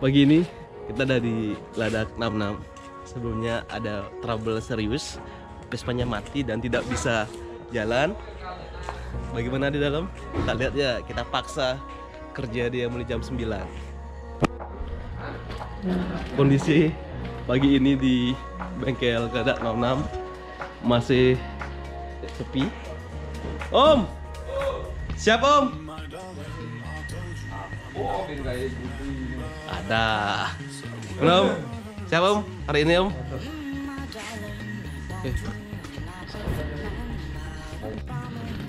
Pagi ini kita ada di Ladak 66. Sebelumnya ada trouble serius, Vespanya mati dan tidak bisa jalan. Bagaimana di dalam? Kita lihat ya, kita paksa kerja dia mulai jam 9. Kondisi pagi ini di bengkel Ladak 66 masih sepi. Om! Siap Om? Ada. Belum? Siapa Om? Hari ini Om? Oke.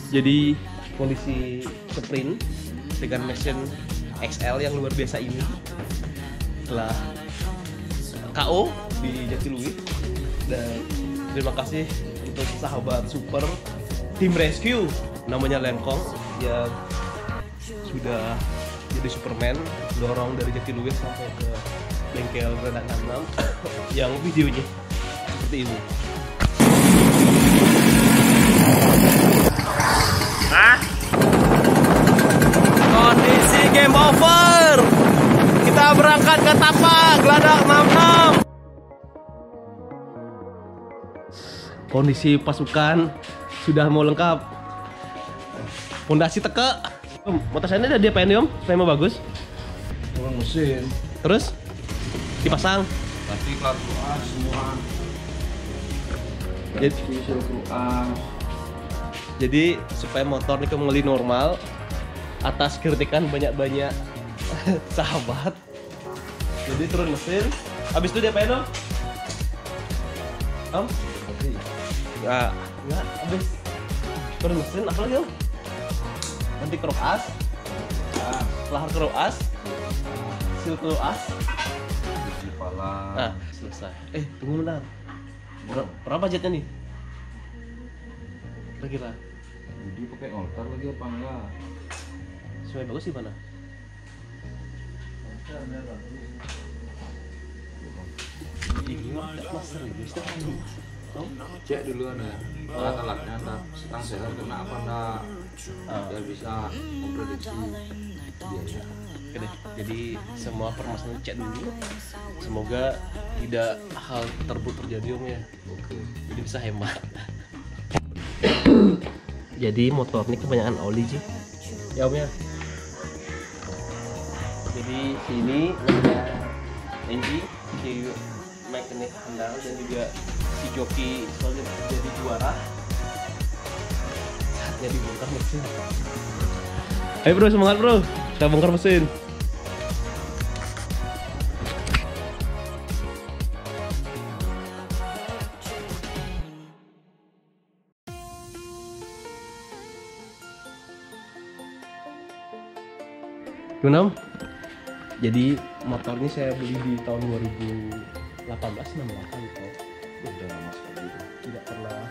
Jadi kondisi sprint dengan mesin XL yang luar biasa ini telah KO di Jatiluwih. Dan terima kasih untuk sahabat super tim rescue namanya Lengkong yang sudah jadi Superman dorong dari Jatiluwih sampai ke bengkel Ladak 66 yang videonya seperti ini. Kondisi game over. Kita berangkat ke Tapak Ladak 66. Kondisi pasukan sudah mau lengkap. Pondasi teka. Motor saya ini ada diapain nih Om? Supaya mau bagus. Turun mesin. Terus dipasang. Tapi kartu A semua. Jadi supaya motor ini kembali normal, atas kritikan banyak-banyak sahabat. Jadi turun mesin. Habis itu diapain Om? Om? Enggak, habis turun mesin apa lagi Om? Nanti kerok as, lahar kerok as, sil kerok as, nah selesai. Tunggu bentar, berapa budgetnya nih? Kira-kira? Jadi pakai oltar lagi apa enggak? Supaya bagus sih mana? Ini mah master ini, Cek dulu ya. Alat-alatnya entah setang sehat kena apa enggak. Biar bisa memprediksi biaya. Oke deh. Jadi semua permasalahan cek dulu. Semoga tidak hal terburuk terjadi Om ya. Oke. Jadi bisa hemat. Jadi motor ini kebanyakan oli sih. Ya Om ya. Jadi sini ada Enji, si mekanik handal dan juga si joki soalnya jadi juara. Saatnya dibongkar mesin. Ayo bro, semangat bro, kita bongkar mesin. Gimana Om? Jadi motor ini saya beli di tahun 2018-16 gitu. Udah lama sekali itu. Tidak pernah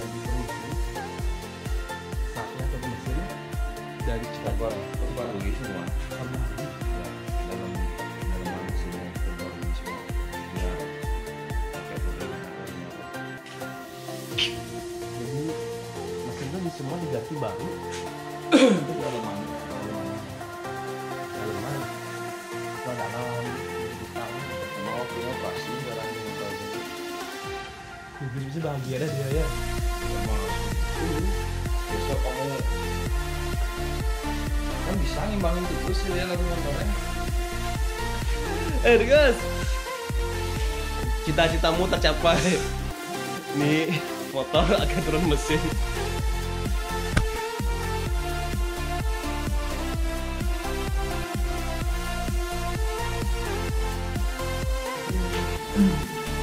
diperlukan saatnya ke mesin dari Kabar lagi semua. Citarum. Ya, dalam mesinnya terbaru semua. Ya, pakai program apa? Jadi mesinnya di semua diganti baru. Itu dalaman. Dalaman, kalau dalam tahu Mau punya operasi barangnya motor itu. bisa bahagia dah dia ya. Besok kamu kan bisa ngimbangin terus ya lagu motornya. Guys, cita-citamu tercapai. Nih motor akan turun mesin.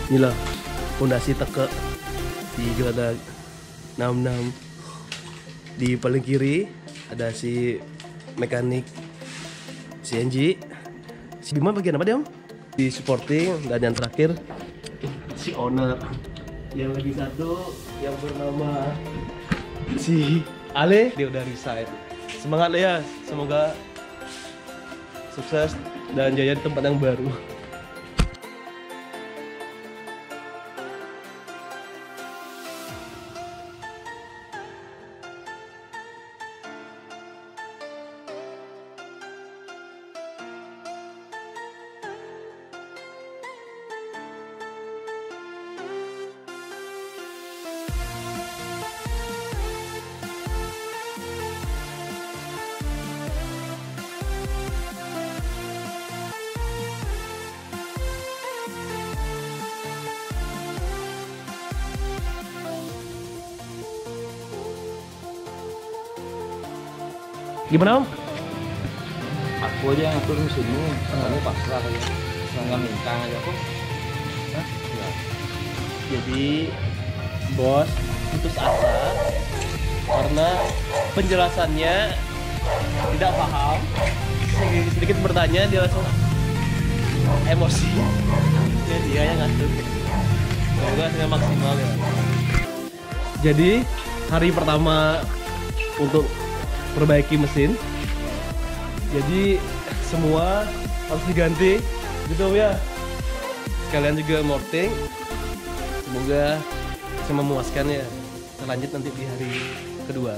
Inilah pondasi teka di Ladak 66. Di paling kiri ada si mekanik CNG. Si Bima bagian apa dia Om? Di supporting. Dan yang terakhir si owner. Yang lagi satu yang bernama si Ale, dia udah resign. Semangat ya, semoga sukses dan jaya di tempat yang baru. Gimana Om? Aku aja yang ngatur mesinmu, kamu pasrah aja. Nggak minta aja kok. Ya. Jadi bos putus asa karena penjelasannya tidak paham. Sedikit bertanya dia langsung emosi. Jadi dia yang ngatur. Semoga hasilnya maksimal ya. Jadi hari pertama untuk perbaiki mesin. Jadi semua harus diganti gitu ya. Sekalian juga morting. Semoga bisa memuaskan ya. Kita lanjut nanti di hari kedua.